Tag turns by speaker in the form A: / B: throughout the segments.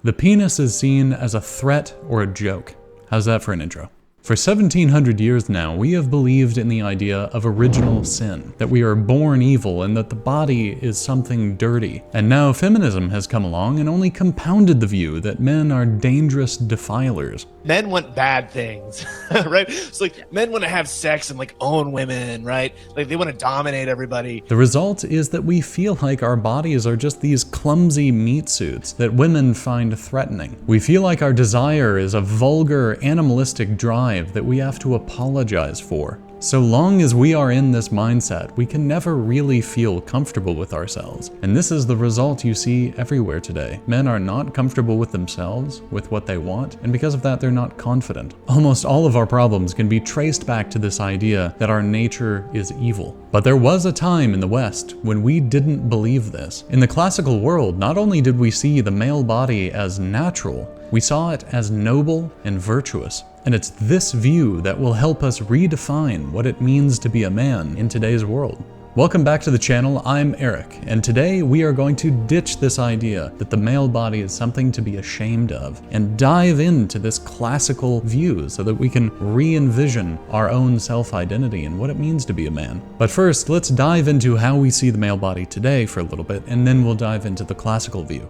A: The penis is seen as a threat or a joke. How's that for an intro? For 1700 years now, we have believed in the idea of original sin, that we are born evil and that the body is something dirty. And now feminism has come along and only compounded the view that men are dangerous defilers.
B: Men want bad things, right? So like men want to have sex and like own women, right? Like they want to dominate everybody.
A: The result is that we feel like our bodies are just these clumsy meat suits that women find threatening. We feel like our desire is a vulgar, animalistic drive that we have to apologize for. So long as we are in this mindset, we can never really feel comfortable with ourselves. And this is the result you see everywhere today. Men are not comfortable with themselves, with what they want, and because of that, they're not confident. Almost all of our problems can be traced back to this idea that our nature is evil. But there was a time in the West when we didn't believe this. In the classical world, not only did we see the male body as natural, we saw it as noble and virtuous. And it's this view that will help us redefine what it means to be a man in today's world. Welcome back to the channel, I'm Eric, and today we are going to ditch this idea that the male body is something to be ashamed of and dive into this classical view so that we can re-envision our own self-identity and what it means to be a man. But first, let's dive into how we see the male body today for a little bit, and then we'll dive into the classical view.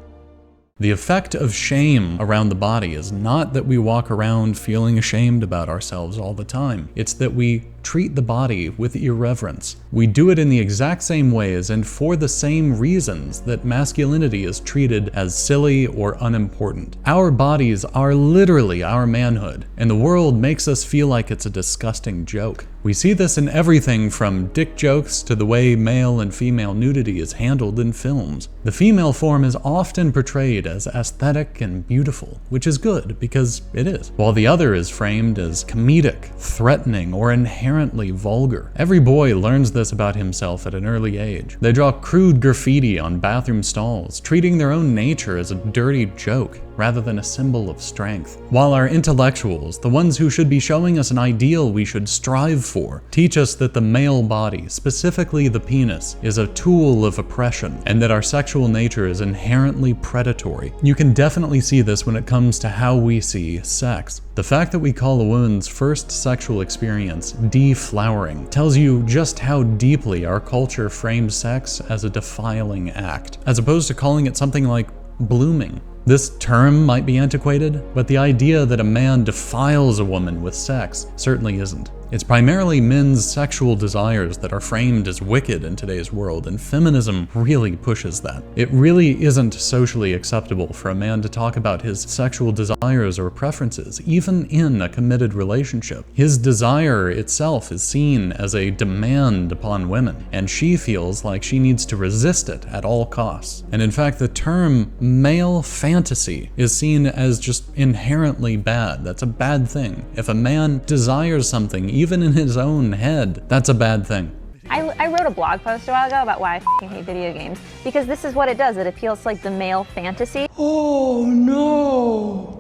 A: The effect of shame around the body is not that we walk around feeling ashamed about ourselves all the time. It's that we treat the body with irreverence. We do it in the exact same ways and for the same reasons that masculinity is treated as silly or unimportant. Our bodies are literally our manhood, and the world makes us feel like it's a disgusting joke. We see this in everything from dick jokes to the way male and female nudity is handled in films. The female form is often portrayed as aesthetic and beautiful, which is good because it is, while the other is framed as comedic, threatening, or inherently vulgar. Every boy learns this about himself at an early age. They draw crude graffiti on bathroom stalls, treating their own nature as a dirty joke rather than a symbol of strength. While our intellectuals, the ones who should be showing us an ideal we should strive for, teach us that the male body, specifically the penis, is a tool of oppression and that our sexual nature is inherently predatory. You can definitely see this when it comes to how we see sex. The fact that we call a woman's first sexual experience deflowering tells you just how deeply our culture frames sex as a defiling act, as opposed to calling it something like blooming. This term might be antiquated, but the idea that a man defiles a woman with sex certainly isn't. It's primarily men's sexual desires that are framed as wicked in today's world, and feminism really pushes that. It really isn't socially acceptable for a man to talk about his sexual desires or preferences, even in a committed relationship. His desire itself is seen as a demand upon women, and she feels like she needs to resist it at all costs. And in fact, the term male fantasy is seen as just inherently bad. That's a bad thing. If a man desires something, even in his own head, that's a bad thing.
C: I wrote a blog post a while ago about why I f***ing hate video games, because this is what it does. It appeals to like the male fantasy.
D: Oh no!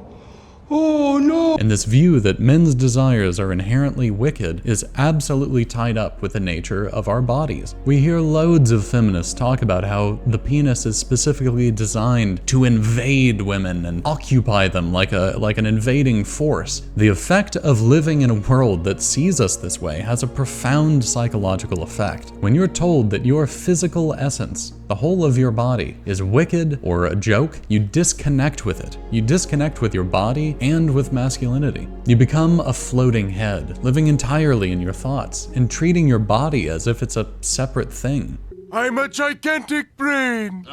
D: Oh no!
A: And this view that men's desires are inherently wicked is absolutely tied up with the nature of our bodies. We hear loads of feminists talk about how the penis is specifically designed to invade women and occupy them like an invading force. The effect of living in a world that sees us this way has a profound psychological effect. When you're told that your physical essence, the whole of your body, is wicked or a joke, you disconnect with it. You disconnect with your body and with masculinity. You become a floating head, living entirely in your thoughts and treating your body as if it's a separate thing.
D: I'm a gigantic brain!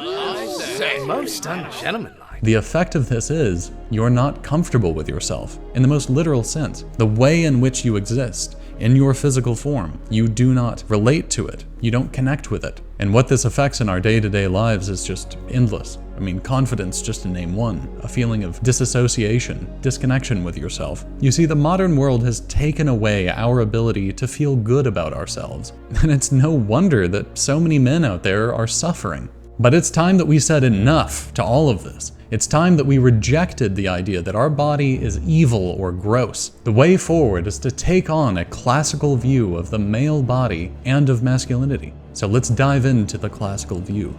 E: Most ungentlemanlike.
A: The effect of this is you're not comfortable with yourself in the most literal sense. The way in which you exist in your physical form, you do not relate to it. You don't connect with it. And what this affects in our day-to-day lives is just endless. I mean, confidence, just to name one, a feeling of disassociation, disconnection with yourself. You see, the modern world has taken away our ability to feel good about ourselves. And it's no wonder that so many men out there are suffering. But it's time that we said enough to all of this. It's time that we rejected the idea that our body is evil or gross. The way forward is to take on a classical view of the male body and of masculinity. So let's dive into the classical view.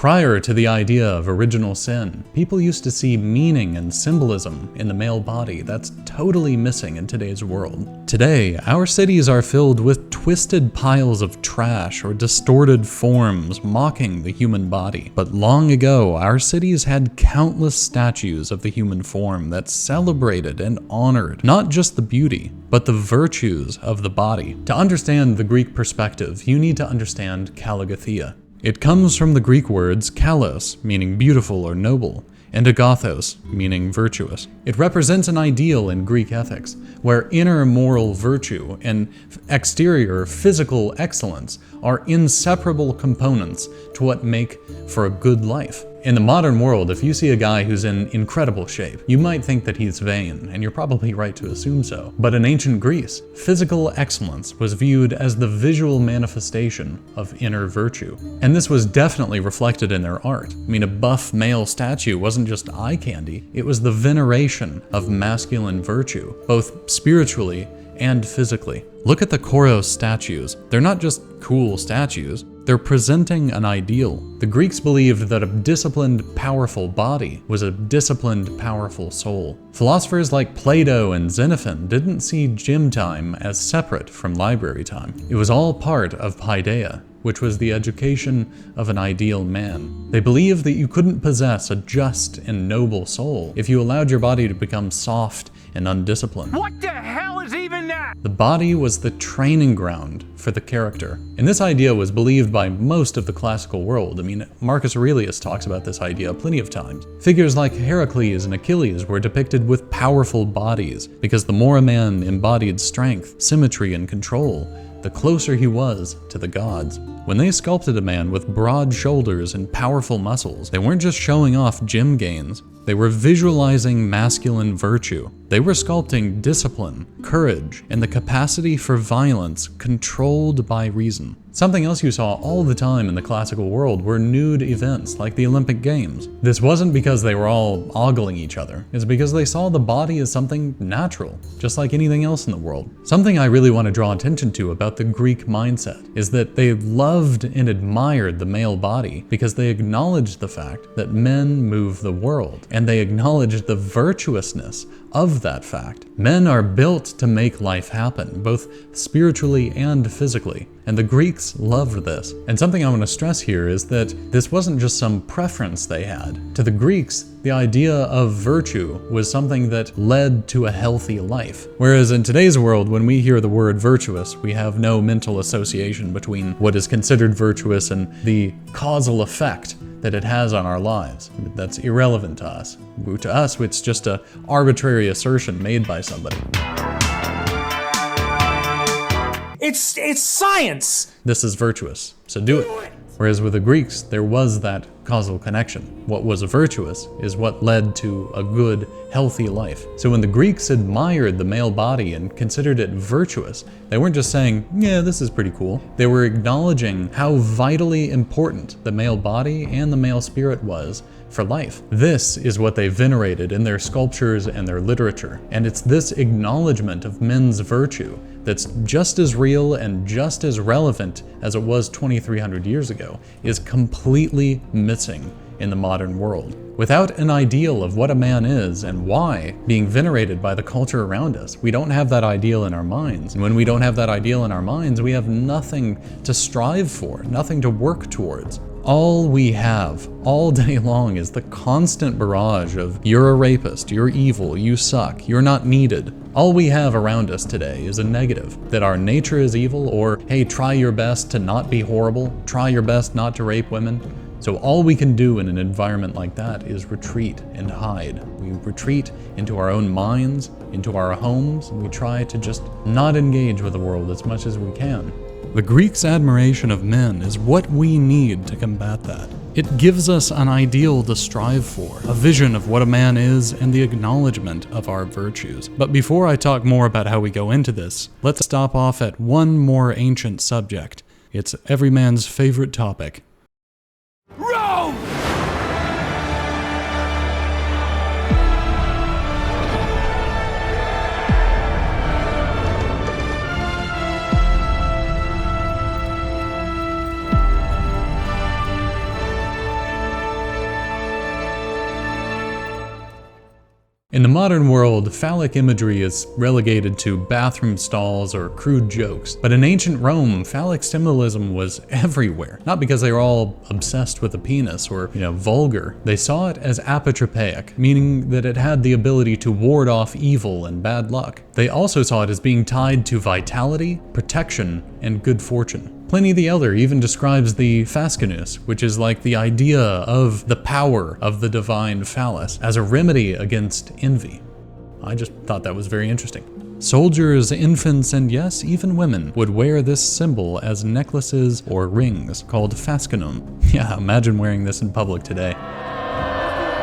A: Prior to the idea of original sin, people used to see meaning and symbolism in the male body that's totally missing in today's world. Today, our cities are filled with twisted piles of trash or distorted forms mocking the human body. But long ago, our cities had countless statues of the human form that celebrated and honored not just the beauty, but the virtues of the body. To understand the Greek perspective, you need to understand kalogathia. It comes from the Greek words kalos, meaning beautiful or noble, and agathos, meaning virtuous. It represents an ideal in Greek ethics, where inner moral virtue and exterior physical excellence are inseparable components to what make for a good life. In the modern world, if you see a guy who's in incredible shape, you might think that he's vain, and you're probably right to assume so. But in ancient Greece, physical excellence was viewed as the visual manifestation of inner virtue. And this was definitely reflected in their art. I mean, a buff male statue wasn't just eye candy, it was the veneration of masculine virtue, both spiritually and physically. Look at the Koros statues. They're not just cool statues, they're presenting an ideal. The Greeks believed that a disciplined, powerful body was a disciplined, powerful soul. Philosophers like Plato and Xenophon didn't see gym time as separate from library time. It was all part of paideia, which was the education of an ideal man. They believed that you couldn't possess a just and noble soul if you allowed your body to become soft and undisciplined.
D: What the hell is even that?
A: The body was the training ground for the character. And this idea was believed by most of the classical world. I mean, Marcus Aurelius talks about this idea plenty of times. Figures like Heracles and Achilles were depicted with powerful bodies, because the more a man embodied strength, symmetry, and control, the closer he was to the gods. When they sculpted a man with broad shoulders and powerful muscles, they weren't just showing off gym gains. They were visualizing masculine virtue. They were sculpting discipline, courage, and the capacity for violence controlled by reason. Something else you saw all the time in the classical world were nude events like the Olympic Games. This wasn't because they were all ogling each other. It's because they saw the body as something natural, just like anything else in the world. Something I really want to draw attention to about the Greek mindset is that they loved and admired the male body because they acknowledged the fact that men move the world, and they acknowledged the virtuousness of that fact. Men are built to make life happen, both spiritually and physically. And the Greeks loved this. And something I want to stress here is that this wasn't just some preference they had. To the Greeks, the idea of virtue was something that led to a healthy life. Whereas in today's world, when we hear the word virtuous, we have no mental association between what is considered virtuous and the causal effect that it has on our lives. That's irrelevant to us. To us, it's just an arbitrary assertion made by somebody.
F: It's science!
A: This is virtuous, so do it. Whereas with the Greeks, there was that causal connection. What was virtuous is what led to a good, healthy life. So when the Greeks admired the male body and considered it virtuous, they weren't just saying, yeah, this is pretty cool. They were acknowledging how vitally important the male body and the male spirit was for life. This is what they venerated in their sculptures and their literature. And it's this acknowledgement of men's virtue that's just as real and just as relevant as it was 2,300 years ago, is completely missing in the modern world. Without an ideal of what a man is and why being venerated by the culture around us, we don't have that ideal in our minds. And when we don't have that ideal in our minds, we have nothing to strive for, nothing to work towards. All we have all day long is the constant barrage of you're a rapist, you're evil, you suck, you're not needed. All we have around us today is a negative, that our nature is evil, or hey, try your best to not be horrible, try your best not to rape women. So all we can do in an environment like that is retreat and hide. We retreat into our own minds, into our homes, and we try to just not engage with the world as much as we can. The Greeks' admiration of men is what we need to combat that. It gives us an ideal to strive for, a vision of what a man is, and the acknowledgement of our virtues. But before I talk more about how we go into this, let's stop off at one more ancient subject. It's every man's favorite topic.
D: Rome!
A: In the modern world, phallic imagery is relegated to bathroom stalls or crude jokes, but in ancient Rome, phallic symbolism was everywhere. Not because they were all obsessed with the penis or, vulgar. They saw it as apotropaic, meaning that it had the ability to ward off evil and bad luck. They also saw it as being tied to vitality, protection, and good fortune. Pliny the Elder even describes the fascinus, which is like the idea of the power of the divine phallus, as a remedy against envy. I just thought that was very interesting. Soldiers, infants, and yes, even women would wear this symbol as necklaces or rings called fascinum. Yeah, imagine wearing this in public today.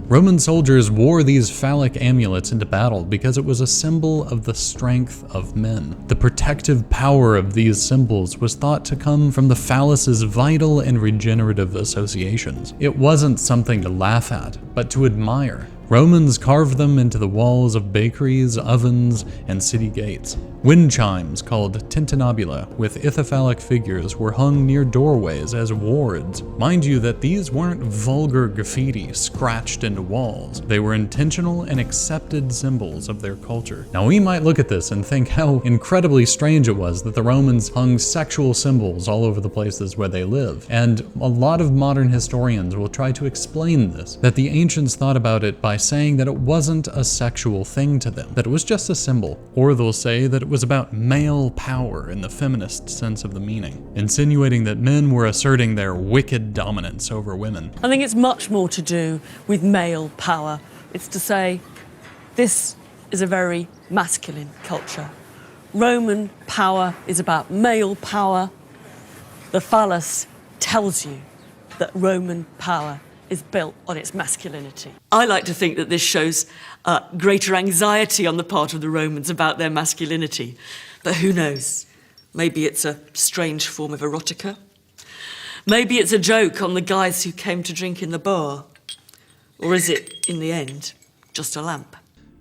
A: Roman soldiers wore these phallic amulets into battle because it was a symbol of the strength of men. The protective power of these symbols was thought to come from the phallus's vital and regenerative associations. It wasn't something to laugh at, but to admire. Romans carved them into the walls of bakeries, ovens, and city gates. Wind chimes called tintinnabula with ithyphallic figures were hung near doorways as wards. Mind you that these weren't vulgar graffiti scratched into walls. They were intentional and accepted symbols of their culture. Now we might look at this and think how incredibly strange it was that the Romans hung sexual symbols all over the places where they live. And a lot of modern historians will try to explain this, that the ancients thought about it by saying that it wasn't a sexual thing to them, that it was just a symbol. Or they'll say that it was about male power in the feminist sense of the meaning, insinuating that men were asserting their wicked dominance over women.
G: I think it's much more to do with male power. It's to say, this is a very masculine culture. Roman power is about male power. The phallus tells you that Roman power is built on its masculinity. I like to think that this shows greater anxiety on the part of the Romans about their masculinity. But who knows? Maybe it's a strange form of erotica. Maybe it's a joke on the guys who came to drink in the bar. Or is it, in the end, just a lamp?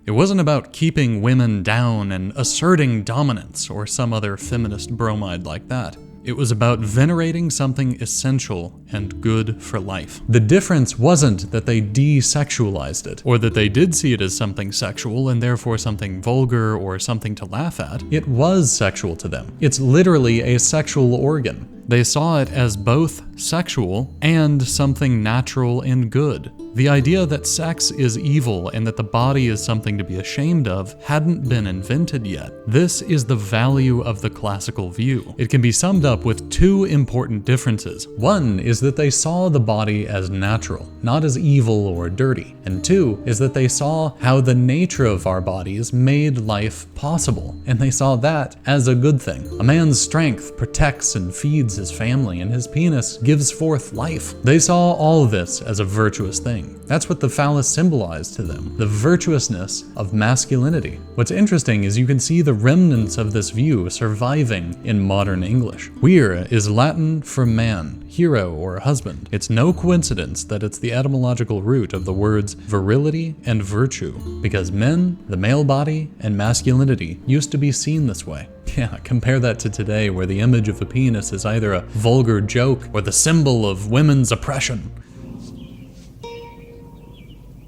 A: It wasn't about keeping women down and asserting dominance or some other feminist bromide like that. It was about venerating something essential and good for life. The difference wasn't that they desexualized it, or that they did see it as something sexual and therefore something vulgar or something to laugh at. It was sexual to them. It's literally a sexual organ. They saw it as both sexual and something natural and good. The idea that sex is evil and that the body is something to be ashamed of hadn't been invented yet. This is the value of the classical view. It can be summed up with two important differences. One is that they saw the body as natural, not as evil or dirty. And two is that they saw how the nature of our bodies made life possible, and they saw that as a good thing. A man's strength protects and feeds his family, and his penis gives forth life. They saw all this as a virtuous thing. That's what the phallus symbolized to them, the virtuousness of masculinity. What's interesting is you can see the remnants of this view surviving in modern English. Vir is Latin for man, hero, or husband. It's no coincidence that it's the etymological root of the words virility and virtue, because men, the male body, and masculinity used to be seen this way. Yeah, compare that to today, where the image of a penis is either a vulgar joke or the symbol of women's oppression.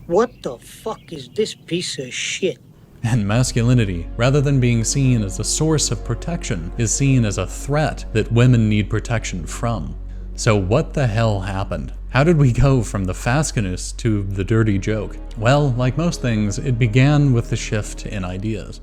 H: What the fuck is this piece of shit?
A: And masculinity, rather than being seen as a source of protection, is seen as a threat that women need protection from. So what the hell happened? How did we go from the fascinus to the dirty joke? Well, like most things, it began with the shift in ideas.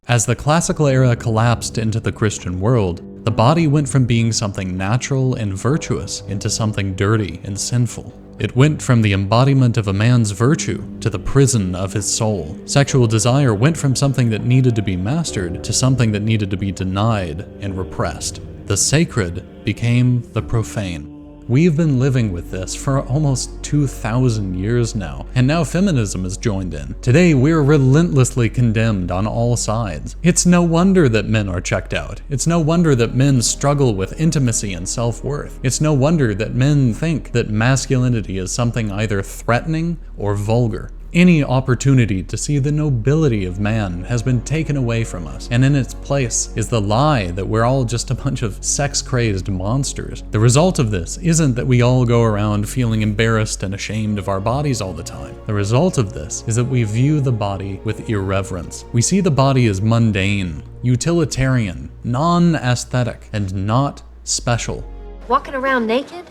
A: As the classical era collapsed into the Christian world, the body went from being something natural and virtuous into something dirty and sinful. It went from the embodiment of a man's virtue to the prison of his soul. Sexual desire went from something that needed to be mastered to something that needed to be denied and repressed. The sacred became the profane. We've been living with this for almost 2,000 years now, and now feminism has joined in. Today, we're relentlessly condemned on all sides. It's no wonder that men are checked out. It's no wonder that men struggle with intimacy and self-worth. It's no wonder that men think that masculinity is something either threatening or vulgar. Any opportunity to see the nobility of man has been taken away from us, and in its place is the lie that we're all just a bunch of sex-crazed monsters. The result of this isn't that we all go around feeling embarrassed and ashamed of our bodies all the time. The result of this is that we view the body with irreverence. We see the body as mundane, utilitarian, non-aesthetic, and not special.
I: Walking around naked?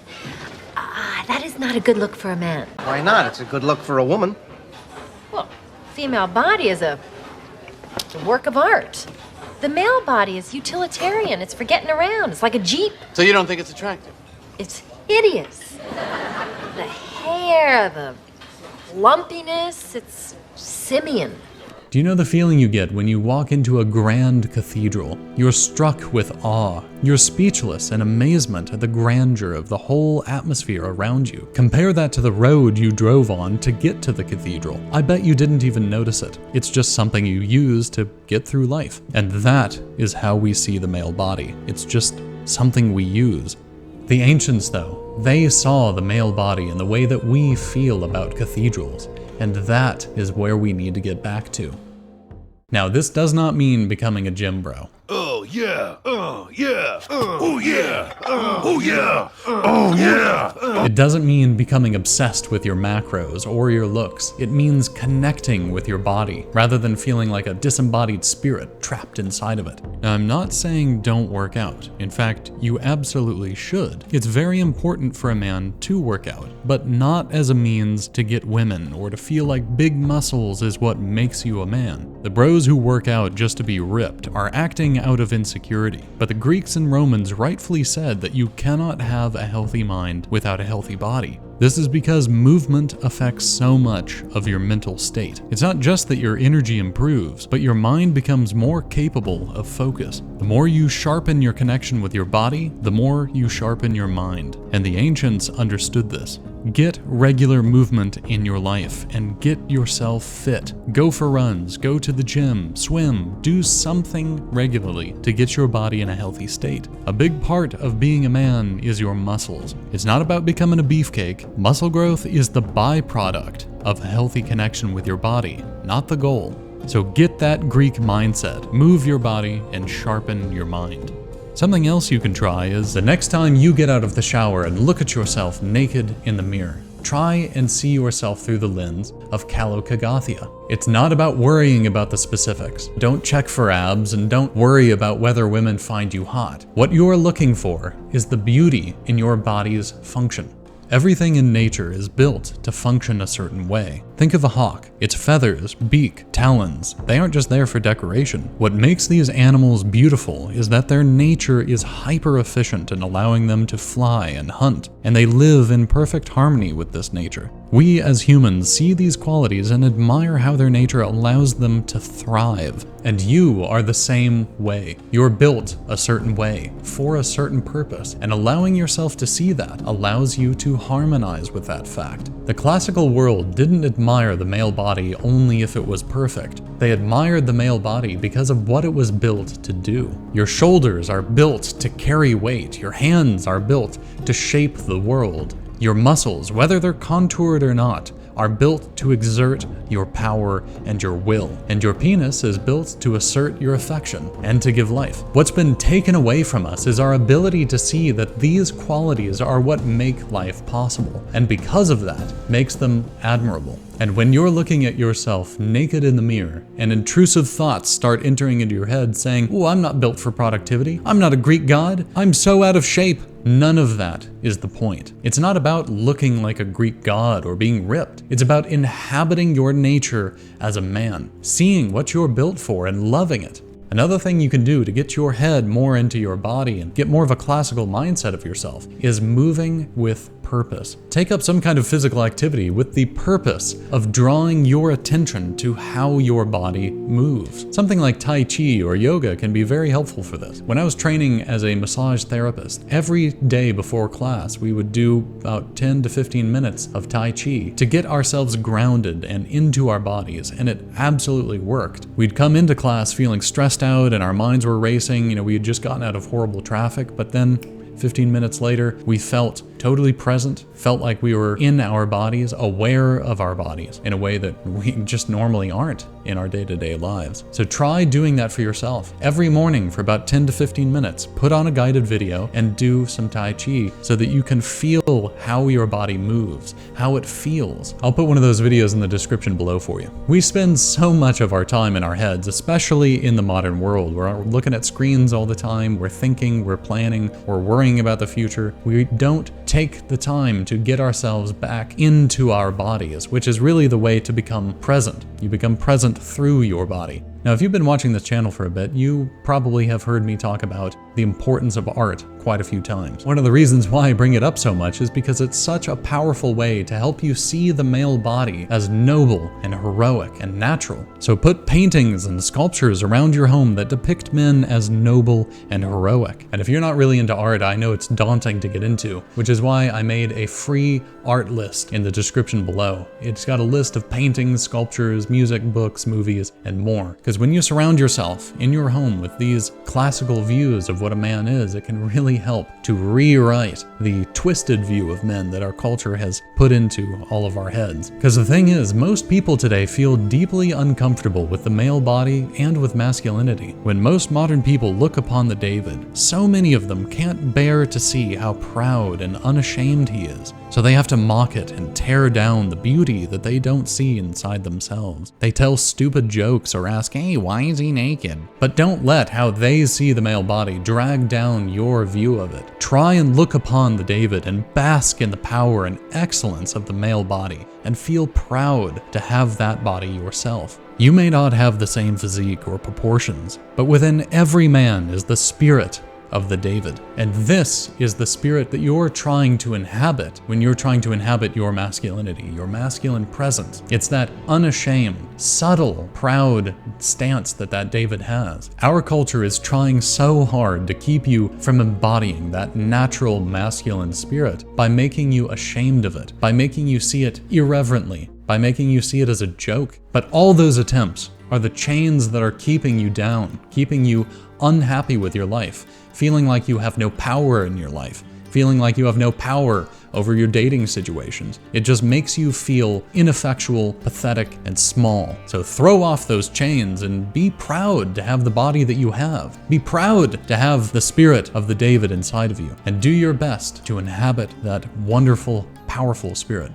I: That is not a good look for a man.
J: Why not? It's a good look for a woman.
I: Well, female body is a work of art. The male body is utilitarian. It's for getting around. It's like a Jeep.
E: So you don't think it's attractive?
I: It's hideous. The hair, the lumpiness, it's simian.
A: Do you know the feeling you get when you walk into a grand cathedral? You're struck with awe. You're speechless in amazement at the grandeur of the whole atmosphere around you. Compare that to the road you drove on to get to the cathedral. I bet you didn't even notice it. It's just something you use to get through life. And that is how we see the male body. It's just something we use. The ancients, though, they saw the male body in the way that we feel about cathedrals. And that is where we need to get back to. Now, this does not mean becoming a gym bro.
D: Oh yeah, oh yeah, oh yeah, oh yeah, oh yeah.
A: It doesn't mean becoming obsessed with your macros or your looks. It means connecting with your body rather than feeling like a disembodied spirit trapped inside of it. Now, I'm not saying don't work out. In fact, you absolutely should. It's very important for a man to work out, but not as a means to get women or to feel like big muscles is what makes you a man. The bros who work out just to be ripped are acting out of insecurity, but the Greeks and Romans rightfully said that you cannot have a healthy mind without a healthy body. This is because movement affects so much of your mental state. It's not just that your energy improves, but your mind becomes more capable of focus. The more you sharpen your connection with your body, the more you sharpen your mind. And the ancients understood this. Get regular movement in your life and get yourself fit. Go for runs, go to the gym, swim, do something regularly to get your body in a healthy state. A big part of being a man is your muscles. It's not about becoming a beefcake. Muscle growth is the byproduct of a healthy connection with your body, not the goal. So get that Greek mindset, move your body, and sharpen your mind. Something else you can try is the next time you get out of the shower and look at yourself naked in the mirror, try and see yourself through the lens of Kalokagathia. It's not about worrying about the specifics. Don't check for abs and don't worry about whether women find you hot. What you're looking for is the beauty in your body's function. Everything in nature is built to function a certain way. Think of a hawk. Its feathers, beak, talons, they aren't just there for decoration. What makes these animals beautiful is that their nature is hyper efficient in allowing them to fly and hunt, and they live in perfect harmony with this nature. We as humans see these qualities and admire how their nature allows them to thrive. And you are the same way. You're built a certain way, for a certain purpose, and allowing yourself to see that allows you to harmonize with that fact. The classical world didn't admire the male body only if it was perfect. They admired the male body because of what it was built to do. Your shoulders are built to carry weight. Your hands are built to shape the world. Your muscles, whether they're contoured or not, are built to exert your power and your will. And your penis is built to assert your affection and to give life. What's been taken away from us is our ability to see that these qualities are what make life possible, and because of that, makes them admirable. And when you're looking at yourself naked in the mirror and intrusive thoughts start entering into your head saying, "Oh, I'm not built for productivity. I'm not a Greek god. I'm so out of shape." None of that is the point. It's not about looking like a Greek god or being ripped. It's about inhabiting your nature as a man, seeing what you're built for and loving it. Another thing you can do to get your head more into your body and get more of a classical mindset of yourself is moving with purpose. Take up some kind of physical activity with the purpose of drawing your attention to how your body moves. Something like Tai Chi or yoga can be very helpful for this. When I was training as a massage therapist, every day before class we would do about 10 to 15 minutes of Tai Chi to get ourselves grounded and into our bodies, and it absolutely worked. We'd come into class feeling stressed out and our minds were racing. We had just gotten out of horrible traffic, but then 15 minutes later, we felt totally present, felt like we were in our bodies, aware of our bodies in a way that we just normally aren't in our day-to-day lives. So try doing that for yourself. Every morning for about 10 to 15 minutes, put on a guided video and do some Tai Chi so that you can feel how your body moves, how it feels. I'll put one of those videos in the description below for you. We spend so much of our time in our heads, especially in the modern world. We're looking at screens all the time, we're thinking, we're planning, we're worrying about the future. We don't take the time to get ourselves back into our bodies, which is really the way to become present. You become present through your body. Now, if you've been watching this channel for a bit, you probably have heard me talk about the importance of art quite a few times. One of the reasons why I bring it up so much is because it's such a powerful way to help you see the male body as noble and heroic and natural. So put paintings and sculptures around your home that depict men as noble and heroic. And if you're not really into art, I know it's daunting to get into, which is why I made a free art list in the description below. It's got a list of paintings, sculptures, music, books, movies, and more. Because when you surround yourself in your home with these classical views of what a man is, it can really help to rewrite the twisted view of men that our culture has put into all of our heads. Because the thing is, most people today feel deeply uncomfortable with the male body and with masculinity. When most modern people look upon the David, so many of them can't bear to see how proud and unashamed he is. So they have to mock it and tear down the beauty that they don't see inside themselves. They tell stupid jokes or ask, hey, why is he naked? But don't let how they see the male body drag down your view of it. Try and look upon the David and bask in the power and excellence of the male body and feel proud to have that body yourself. You may not have the same physique or proportions, but within every man is the spirit of the David. And this is the spirit that you're trying to inhabit when you're trying to inhabit your masculinity, your masculine presence. It's that unashamed, subtle, proud stance that David has. Our culture is trying so hard to keep you from embodying that natural masculine spirit by making you ashamed of it, by making you see it irreverently, by making you see it as a joke. But all those attempts are the chains that are keeping you down, keeping you unhappy with your life, feeling like you have no power in your life, feeling like you have no power over your dating situations. It just makes you feel ineffectual, pathetic, and small. So throw off those chains and be proud to have the body that you have. Be proud to have the spirit of the David inside of you, and do your best to inhabit that wonderful, powerful spirit.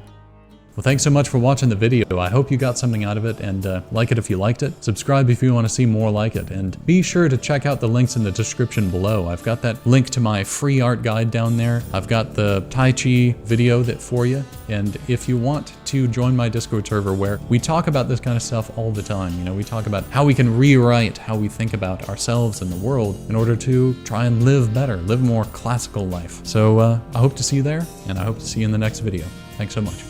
A: Well, thanks so much for watching the video. I hope you got something out of it, and like it if you liked it. Subscribe if you want to see more like it, and be sure to check out the links in the description below. I've got that link to my free art guide down there. I've got the Tai Chi video for you, and if you want to join my Discord server where we talk about this kind of stuff all the time, you know, we talk about how we can rewrite how we think about ourselves and the world in order to try and live better, live a more classical life. So I hope to see you there, and I hope to see you in the next video. Thanks so much.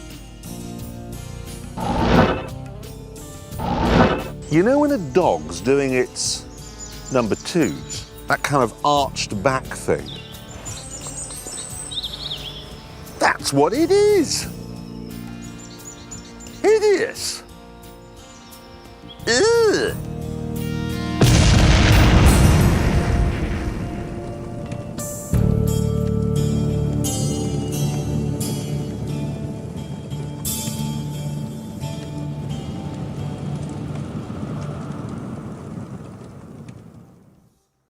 D: You know when a dog's doing its number twos, that kind of arched back thing? That's what it is. Hideous. Ew.